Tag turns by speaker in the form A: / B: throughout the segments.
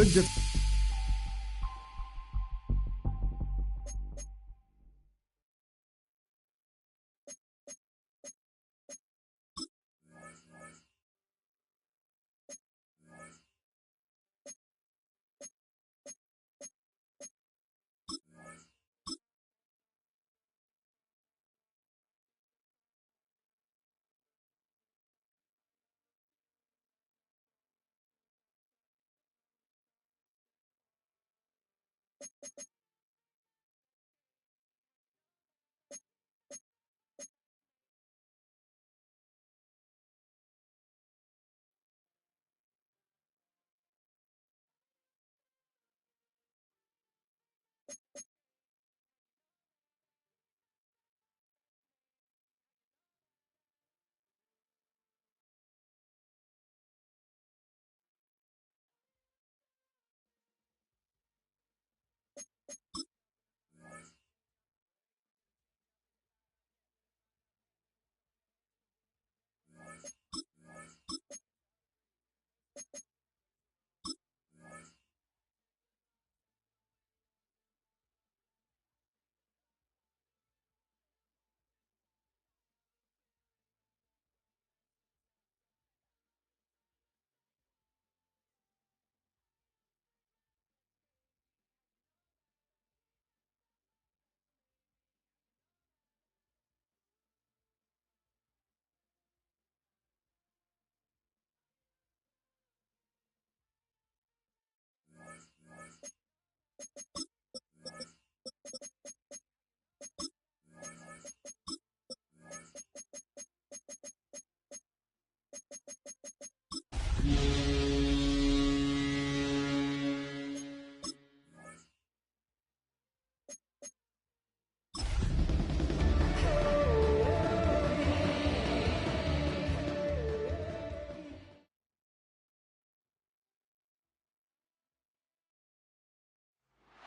A: good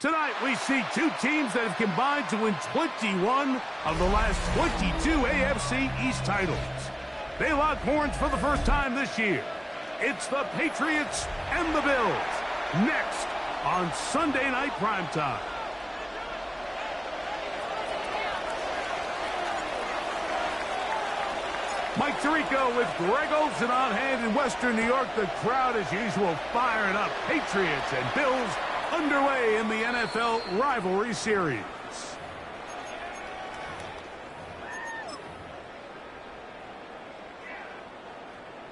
B: Tonight, we see two teams that have combined to win 21 of the last 22 AFC East titles. They lock horns for the first time this year. It's the Patriots and the Bills. Next on Sunday Night Primetime. Mike Tirico with Greg Olsen on hand in Western New York. The crowd, as usual, firing up. Patriots and Bills underway in the NFL rivalry series.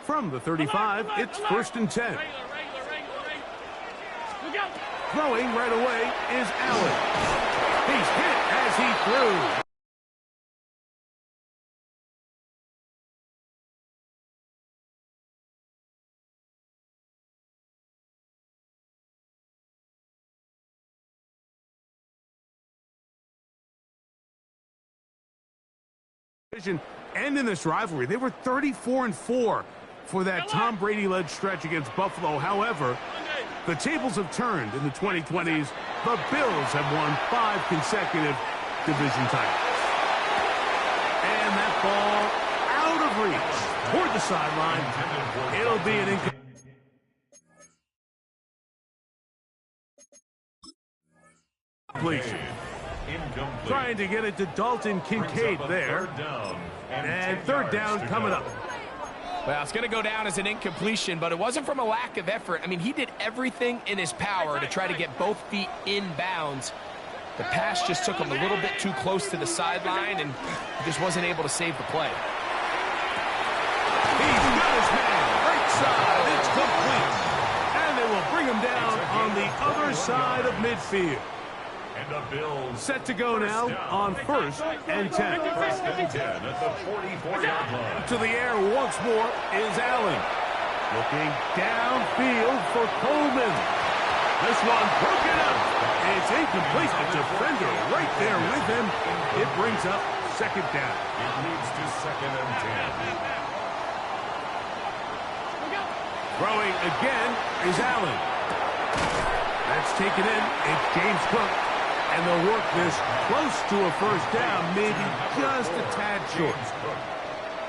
B: From the 35, it's 1st and 10. Throwing right away is Allen. He's hit as he threw. And in this rivalry, they were 34-4 for that Tom Brady-led stretch against Buffalo. However, the tables have turned in the 2020s. The Bills have won 5 consecutive division titles. And that ball out of reach toward the sideline. It'll be an incompletion. Trying to get it to Dalton Kincaid there. And third down coming up.
C: Well, it's going to go down as an incompletion, but it wasn't from a lack of effort. I mean, he did everything in his power to try to get both feet in bounds. The pass just took him a little bit too close to the sideline, and he just wasn't able to save the play.
B: He's got his man. Right side. It's complete. And they will bring him down on the other side of midfield.
D: And the Bills
B: set to go now on 1st and 10.
D: First and 10 at the 44-yard line.
B: To the air once more is Allen. Looking downfield for Coleman. This one broken up. It's incomplete. A defender right there with him. It brings up 2nd down.
D: It leads to 2nd and 10.
B: Throwing again is Allen. That's taken in. It's James Cook. And they'll work this close to a 1st down, maybe just a tad short.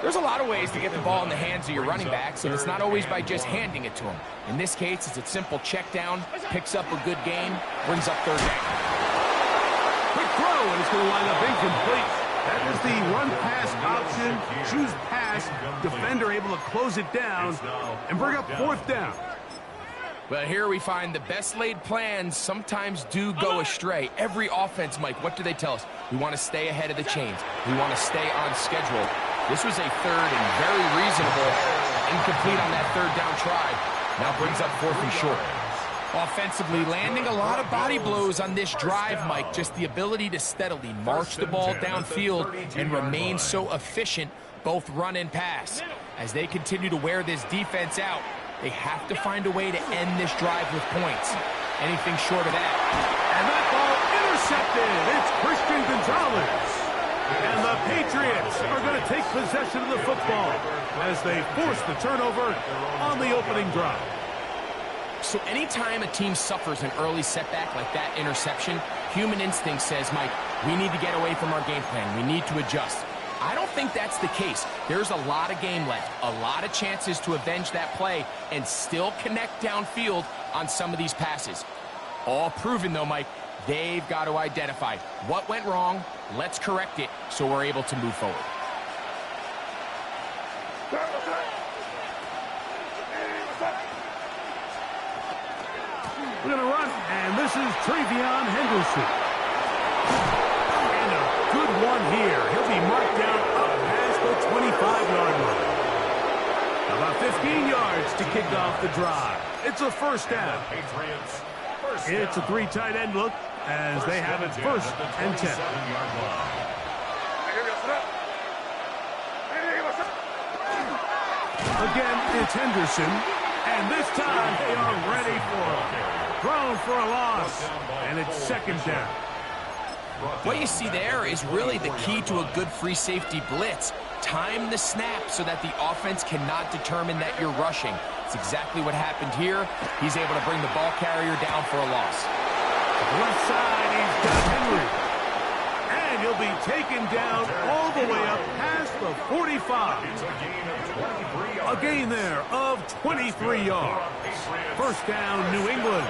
C: There's a lot of ways to get the ball in the hands of your running backs, and it's not always by just handing it to them. In this case, it's a simple check down, picks up a good gain, brings up third down.
B: Quick throw, and it's going to wind up incomplete. That is the run-pass option. Choose pass. Defender able to close it down and bring up fourth down.
C: Well, here we find the best laid plans sometimes do go astray. Every offense, Mike, what do they tell us? We want to stay ahead of the chains. We want to stay on schedule. This was a third and very reasonable, incomplete on that third down try. Now brings up fourth and short. Offensively, landing a lot of body blows on this drive, Mike. Just the ability to steadily march the ball downfield and remain so efficient, both run and pass. As they continue to wear this defense out, they have to find a way to end this drive with points. Anything short of that.
B: And that ball intercepted. It's Christian Gonzalez. And the Patriots are going to take possession of the football as they force the turnover on the opening drive.
C: So anytime a team suffers an early setback like that interception, human instinct says, Mike, we need to get away from our game plan. We need to adjust. I don't think that's the case. There's a lot of game left, a lot of chances to avenge that play and still connect downfield on some of these passes. All proven, though, Mike, they've got to identify what went wrong, let's correct it so we're able to move forward.
B: We're going to run, and this is Travion Henderson. And a good one here. He'll be marked down up past the 25-yard line. About 15 yards to kick off the drive. It's a first down. It's a three tight end look as they have it first and 10. Again, it's Henderson, and this time they are ready for him. Thrown for a loss, and it's second down.
C: What you see there is really the key to a good free safety blitz. Time the snap so that the offense cannot determine that you're rushing. It's exactly what happened here. He's able to bring the ball carrier down for a loss.
B: Left side, he's got Henry. And he'll be taken down all the way up past the 45. A gain there of 23 yards. First down, New England.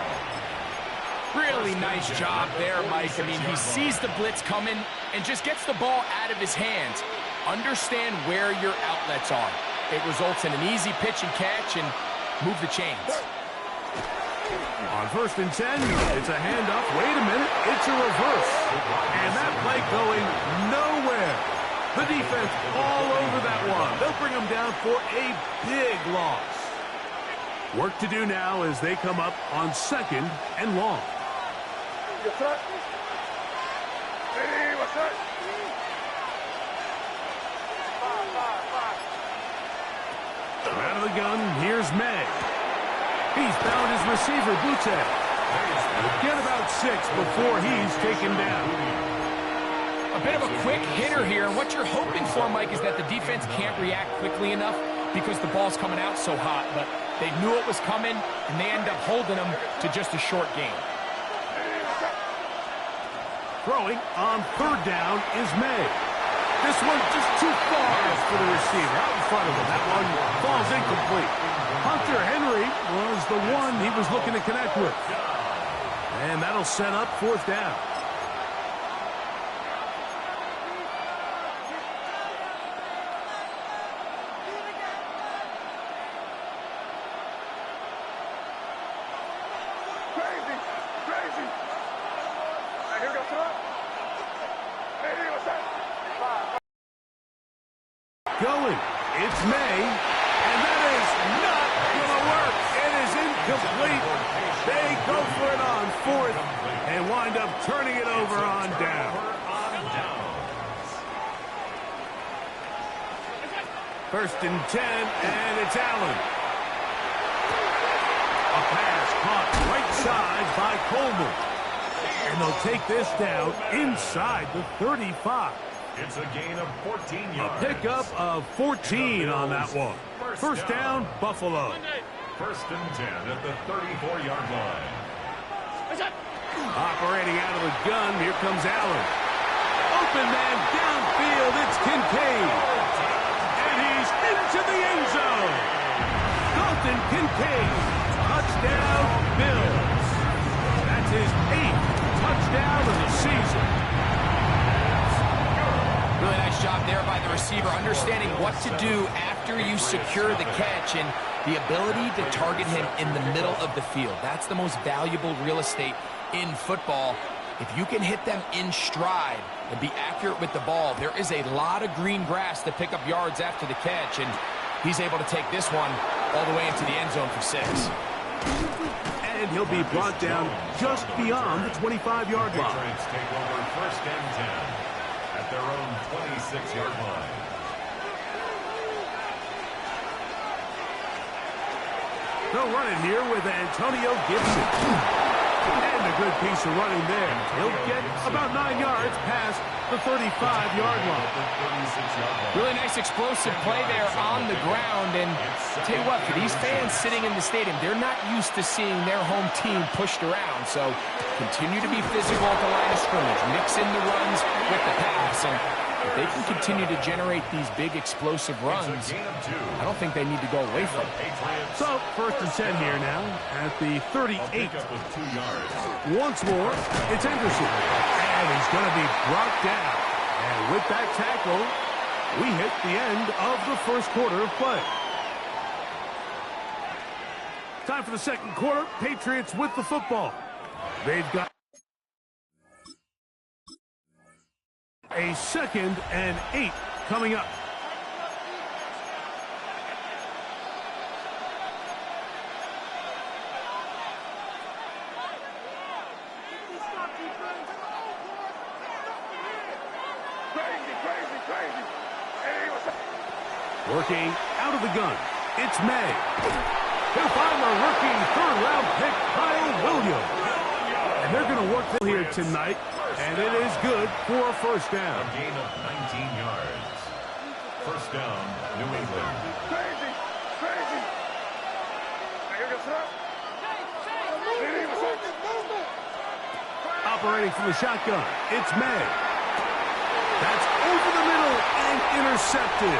C: Really nice job there, Mike. I mean, he sees the blitz coming and just gets the ball out of his hands. Understand where your outlets are. It results in an easy pitch and catch and move the chains.
B: On first and 10, it's a handoff. Wait a minute, it's a reverse. And that play going nowhere. The defense all over that one. They'll bring them down for a big loss. Work to do now as they come up on second and long. Out of the gun, here's May. He's found his receiver, Butte. Get about 6 before he's taken down.
C: A bit of a quick hitter here. What you're hoping for, Mike, is that the defense can't react quickly enough because the ball's coming out so hot. But they knew it was coming, and they end up holding them to just a short gain.
B: Throwing on third down is May. This one just too far for the receiver out in front of him. That one falls incomplete. Hunter Henry was the one he was looking to connect with. And that'll set up fourth down. Going. It's May. And that is not going to work. It is incomplete. They go for it on fourth and wind up turning it over on down. First and 10, and it's Allen. A pass caught right side by Coleman. And they'll take this down inside the 35.
D: It's a gain of 14 yards.
B: A pickup of 14 on that one. First down, Buffalo.
D: First and 10 at the 34-yard line.
B: Operating out of the gun, here comes Allen. Open man downfield, it's Kincaid. And he
C: job there by the receiver, understanding what to do after you secure the catch and the ability to target him in the middle of the field. That's the most valuable real estate in football. If you can hit them in stride and be accurate with the ball, there is a lot of green grass to pick up yards after the catch, and he's able to take this one all the way into the end zone for 6.
B: And he'll be brought down just beyond the 25-yard line.
D: Patriots take over 1st and 10 at their own 26-yard line.
B: They'll run it here with Antonio Gibson. And a good piece of running there. He'll get about 9 yards past the 35-yard line.
C: Really nice explosive play there on the ground. And I'll tell you what, for these fans sitting in the stadium, they're not used to seeing their home team pushed around. So continue to be physical at the line of scrimmage. Mix in the runs with the pass. And if they can continue to generate these big explosive runs, I don't think they need to go away from it.
B: So, 1st and 10 here now at the 38. Once more, it's Anderson. And he's going to be brought down. And with that tackle, we hit the end of the 1st quarter of play. Time for the 2nd quarter. Patriots with the football. They've got a 2nd and 8 coming up. Working out of the gun, it's May. He'll find the rookie 3rd-round pick, Kyle Williams. And they're going to work here tonight, and it is good for a 1st down.
D: A gain of 19 yards. 1st down, New England.
B: Operating from the shotgun, it's May. That's over the middle and intercepted.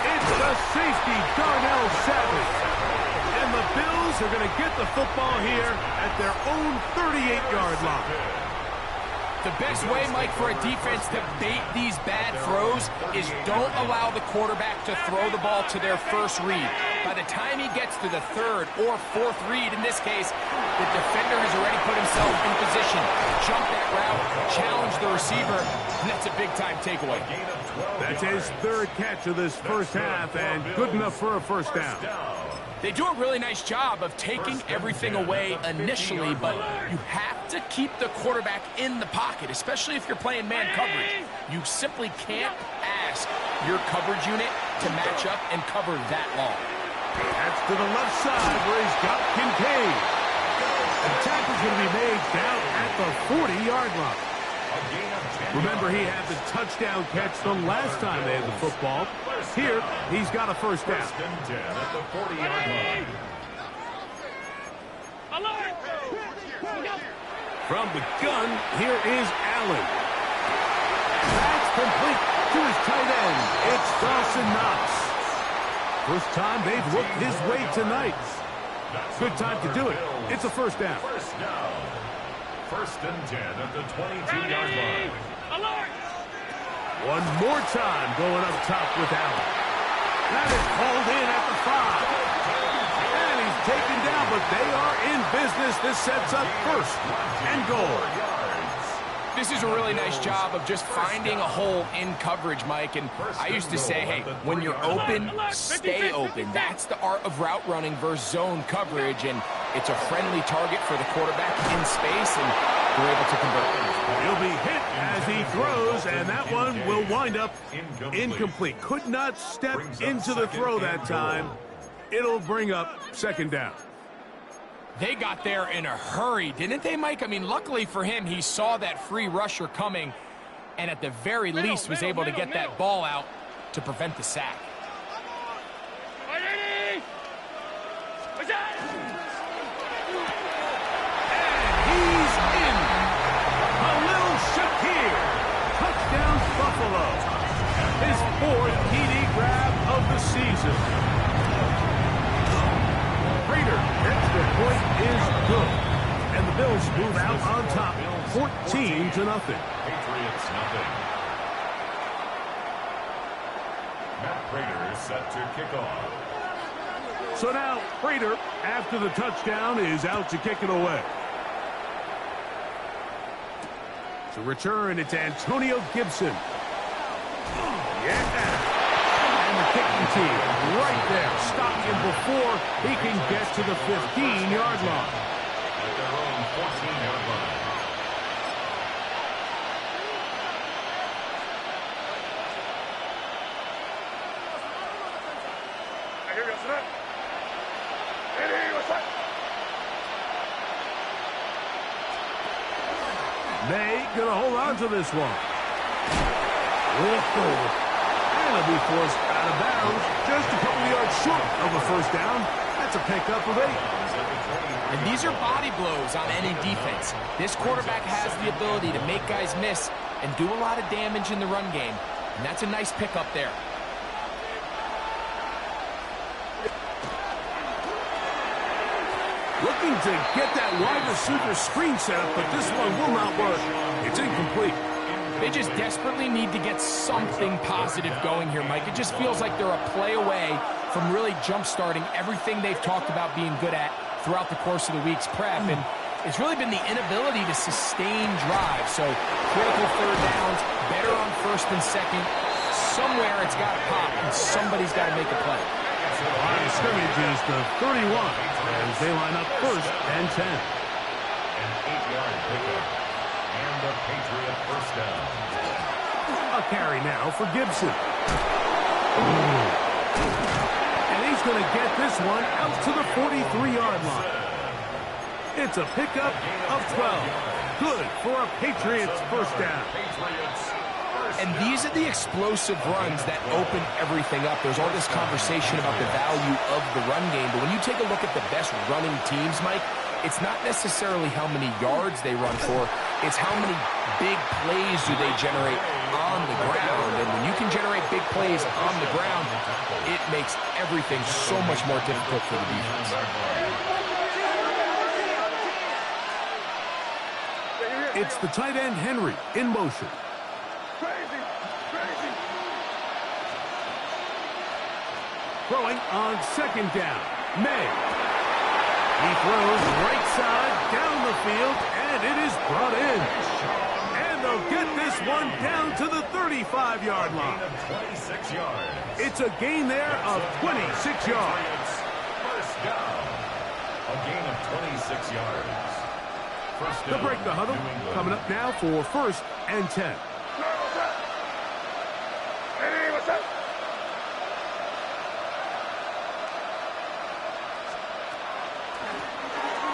B: It's the safety, Darnell Savage. And the Bills are going to get the football here at their own 38-yard line.
C: The best way, Mike, for a defense to bait these bad throws is don't allow the quarterback to throw the ball to their first read. By the time he gets to the 3rd or 4th read, in this case, the defender has already put himself in position. Jump that route, challenge the receiver, and that's a big-time takeaway.
B: That's his 3rd catch of this 1st half, and good enough for a 1st down.
C: They do a really nice job of taking everything away initially, but you have to keep the quarterback in the pocket, especially if you're playing man coverage. You simply can't ask your coverage unit to match up and cover that long.
B: That's to the left side where he's got Kincaid. The tackle's going to be made down at the 40-yard line. Remember, he had the touchdown catch the last time they had the football. Here, he's got a 1st down.
D: 1st and 10 at the 40-yard line.
B: From the gun, here is Allen. That's complete to his tight end. It's Dawson Knox. First time they've looked his way tonight. Good time to do it. It's a 1st down.
D: 1st down. 1st and 10 at the 22-yard line.
B: One more time going up top with Allen. That is called in at the 5. And he's taken down, but they are in business. This sets up 1st and goal.
C: This is a really nice job of just finding a hole in coverage, Mike. And I used to say, hey, when you're open, stay open. That's the art of route running versus zone coverage. And it's a friendly target for the quarterback in space, and they're able to convert.
B: He'll be hit as he throws, and that one will wind up incomplete. Could not step into the throw that time. It'll bring up 2nd down.
C: They got there in a hurry, didn't they, Mike? I mean, luckily for him, he saw that free rusher coming and at the very least was able to get that ball out to prevent the sack.
B: And he's in. Khalil Shakir. Touchdown, Buffalo. His 4th TD grab of the season. Prater gets the point is good. And the Bills move out on top, 14-0.
D: Patriots nothing. Matt Prater is set to kick off.
B: So now, Prater, after the touchdown, is out to kick it away. To return, it's Antonio Gibson. Yeah! And the kicking team right there, stopped him before he can get to the 15-yard line.
D: At their own 14-yard line.
B: May gonna hold on to this one. Whoa. And it'll be forced out of bounds just a couple yards short of a first down. That's a pickup of 8.
C: And these are body blows on any defense. This quarterback has the ability to make guys miss and do a lot of damage in the run game. And that's a nice pickup there.
B: Looking to get that wide receiver screen set up, but this one will not work. It's incomplete.
C: They just desperately need to get something positive going here, Mike. It just feels like they're a play away from really jump-starting everything they've talked about being good at throughout the course of the week's prep. And it's really been the inability to sustain drives. So critical third downs, better on first and second. Somewhere it's got to pop, and somebody's got to make a play.
B: The line of scrimmage is the 31 as they line up first and 10.
D: An 8-yard pickup. And the Patriot first down.
B: A carry now for Gibson. And he's going to get this one out to the 43-yard line. It's a pickup of 12. Good for a Patriots first down.
C: And these are the explosive runs that open everything up. There's all this conversation about the value of the run game, but when you take a look at the best running teams, Mike, it's not necessarily how many yards they run for, it's how many big plays do they generate on the ground. And when you can generate big plays on the ground, it makes everything so much more difficult for the defense.
B: It's the tight end Henry in motion. Throwing on second down. May. He throws right side down the field, and it is brought in. And they'll get this one down to the 35-yard line.
D: 26 yards.
B: It's a gain there of 26 yards.
D: First down. A gain of 26 yards. First
B: They'll
D: down.
B: break the huddle. Coming up now for first and 10.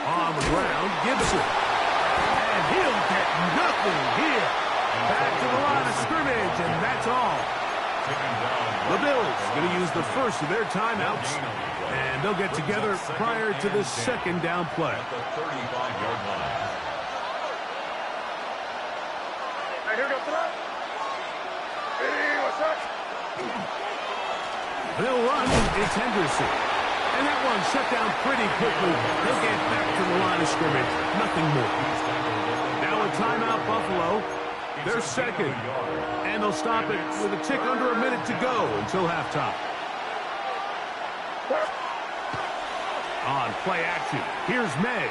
B: On the ground, Gibson. And he'll get nothing here. Back to the line of scrimmage, and that's all. The Bills going to use the first of their timeouts, and they'll get together prior to the second down play.
D: At the 35-yard line.
B: They'll run. It's Henderson. And that one shut down pretty quickly. They'll get back to the line of scrimmage. Nothing more. Now a timeout, Buffalo. They're second. And they'll stop it with a tick under a minute to go until halftime. On play action, here's May.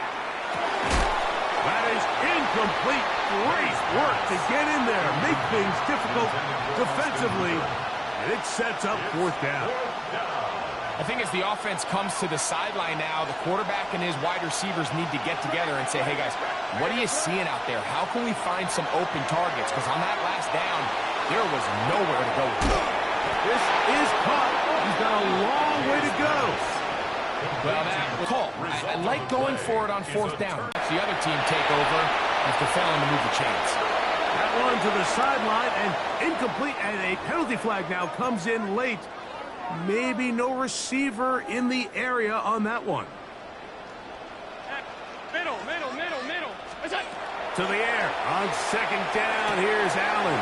B: That is incomplete. Great work to get in there. Make things difficult defensively. And it sets up fourth down.
C: I think as the offense comes to the sideline now, the quarterback and his wide receivers need to get together and say, hey, guys, what are you seeing out there? How can we find some open targets? Because on that last down, there was nowhere to go.
B: This is caught. He's got a long way to go.
C: Well, that was call. I like going for it on fourth down. The other team take over after failing to move the chains.
B: That one to the sideline and incomplete, and a penalty flag now comes in late. Maybe no receiver in the area on that one.
A: Middle.
B: To the air on second down. Here's Allen.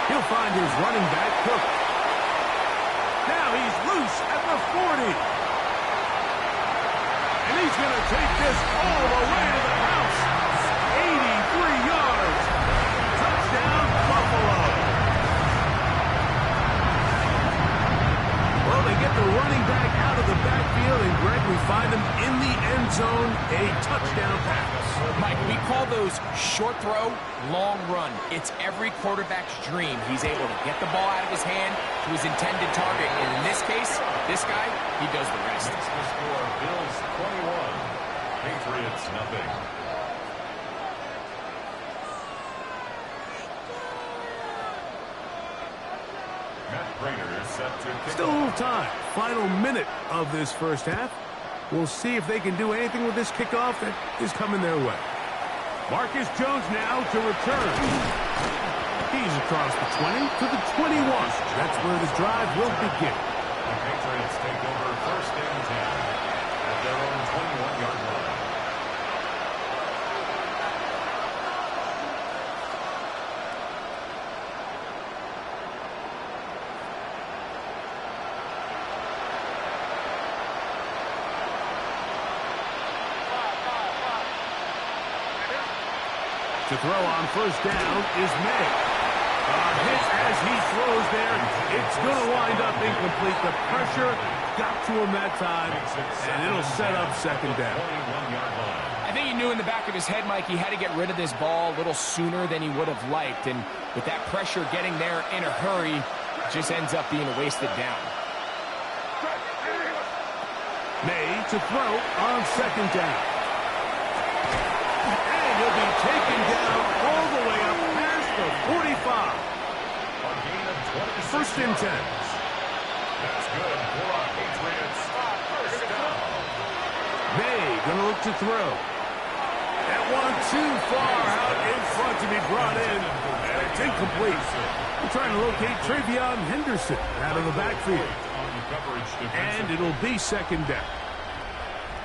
B: He'll find his running back, Cook. Now he's loose at the 40. And he's going to take this all the way to the house. 83 yards. Touchdown, Buffalo. we find him in the end zone, a touchdown pass.
C: Mike, we call those short throw, long run. It's every quarterback's dream. He's able to get the ball out of his hand to his intended target. And in this case, this guy, he does the rest.
D: It's the score, Bills 21, Patriots nothing.
B: Still a little time. Final minute of this first half. We'll see if they can do anything with this kickoff that is coming their way. Marcus Jones now to return. He's across the 20 to the 21. That's where the drive will begin.
D: The Patriots take over first and 10 at their own 21-yard line.
B: To throw on first down is May. Hit as he throws there. It's going to wind up incomplete. The pressure got to him that time, and it'll set up second down.
C: I think he knew in the back of his head, Mike, he had to get rid of this ball a little sooner than he would have liked. And with that pressure getting there in a hurry, it just ends up being a wasted down.
B: May to throw on second down. Will be taken down all the way up past the 45.
D: A gain of 26
B: First and 10.
D: That's good for our Patriots. First down.
B: May going to look to throw. That one too far out in front to be brought in. And it's incomplete. We're trying to locate Travion Henderson out of the backfield. And it'll be second down.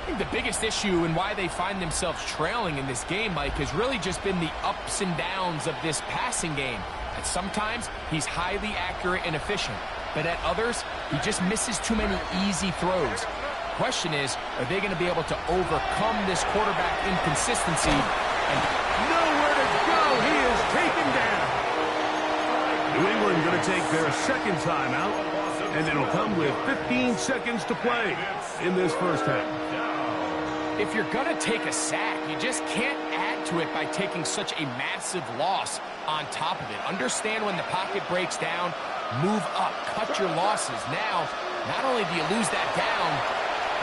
C: I think the biggest issue and why they find themselves trailing in this game, Mike, has really just been the ups and downs of this passing game. At sometimes, he's highly accurate and efficient, but at others, he just misses too many easy throws. Question is, are they going to be able to overcome this quarterback inconsistency? And
B: nowhere to go. He is taken down. New England going to take their second timeout, and it'll come with 15 seconds to play in this first half.
C: If you're going to take a sack, you just can't add to it by taking such a massive loss on top of it. Understand when the pocket breaks down, move up, cut your losses. Now, not only do you lose that down,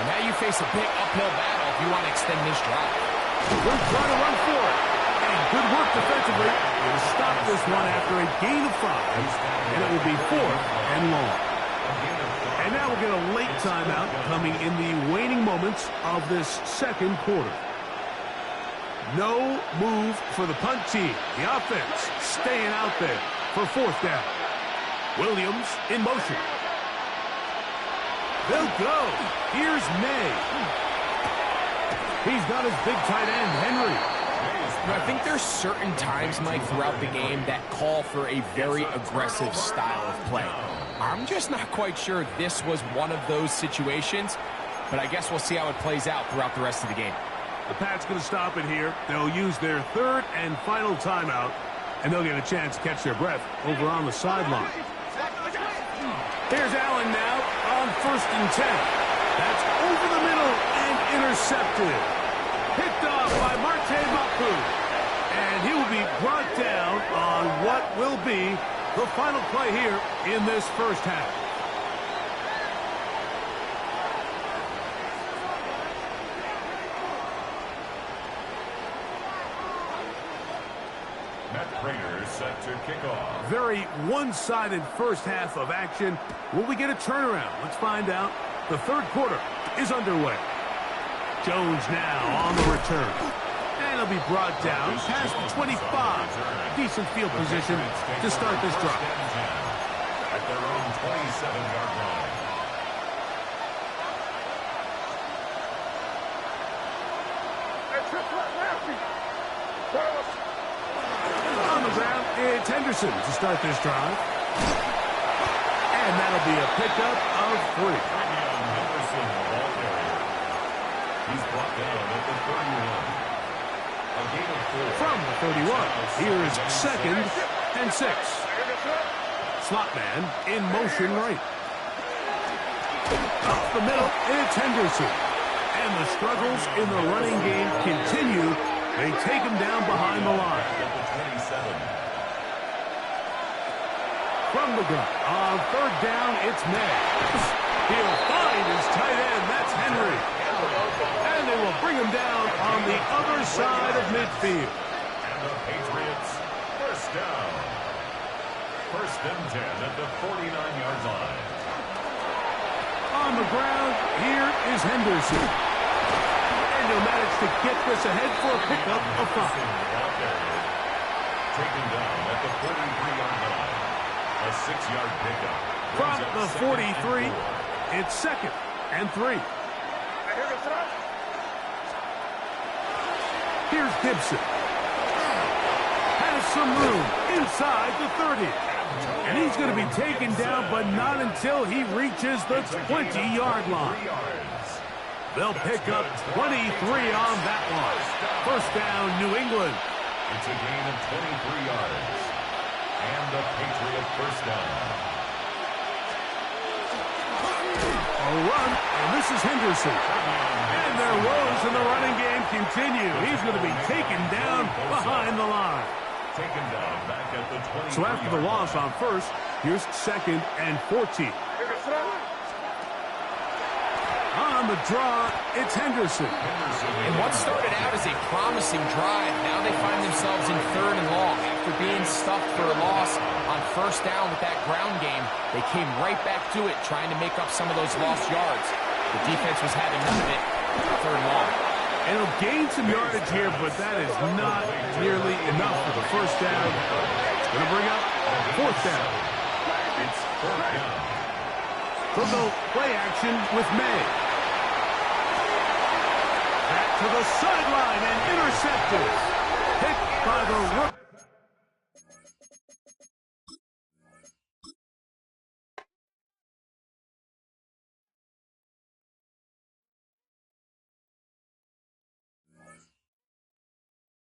C: but now you face a big uphill battle if you want to extend this drive.
B: We're trying to run for it. And good work defensively. We'll stop this one after a gain of 5, and it will be 4th and long. And now we'll get a late timeout coming in the waning moments of this second quarter. No move for the punt team. The offense staying out there for fourth down. Williams in motion. They'll go. Here's May. He's got his big tight end, Henry.
C: I think there's certain times, Mike, throughout the game that call for a very aggressive style of play. I'm just not quite sure this was one of those situations, but I guess we'll see how it plays out throughout the rest of the game.
B: The Pats going to stop it here. They'll use their third and final timeout, and they'll get a chance to catch their breath over on the sideline. Here's Allen now on first and 10. That's over the middle and intercepted. Picked off by Marte Mapu. And he will be brought down on what will be the final play here in this first half.
D: Matt Prater set to kick off.
B: Very one-sided first half of action. Will we get a turnaround? Let's find out. The third quarter is underway. Jones now on the return. And he'll be brought down past the 25. Decent field position to start this drive.
D: At their own 27-yard line.
B: On the ground, it's Henderson to start this drive. And that'll be a pickup of 3.
D: Henderson, the ball carrier. He's brought down at the 31. A gain of 4.
B: From the 31, here is second and 6. Slot man in motion right. Up the middle, it's Henderson. And the struggles in the running game continue. They take him down behind the line. From the gun, on third down, it's May. He'll find his tight end. That's Henry. And they will bring him down on the other side of midfield.
D: And the Patriots, first down. First and 10 at the 49-yard line.
B: On the ground, here is Henderson. And he'll manage to get this ahead for a pickup of 5.
D: Taken down at the 43-yard line. A 6-yard pickup.
B: From the 43, it's second and 3. Here's Gibson. Has some room inside the 30. And he's going to be taken down, but not until he reaches the 20-yard line. They'll pick up 23 on that one. First down, New England.
D: It's a gain of 23 yards. And the Patriot first down.
B: A run, and this is Henderson. And their woes in the running game continue. He's going to be taken down behind the line.
D: Taken down back at the 20.
B: So after the loss on first, here's second and 14. On the draw, it's Henderson.
C: And what started out as a promising drive, now they find themselves in third and long. After being stuffed for a loss on first down with that ground game, they came right back to it, trying to make up some of those lost yards. The defense was having none of it. Third and long.
B: And he'll gain some yardage here, but that is not nearly enough for the first down. It's going to bring up fourth down.
D: It's fourth down.
B: They'll go play action with May. Back to the sideline and intercepted. Picked by the rookie.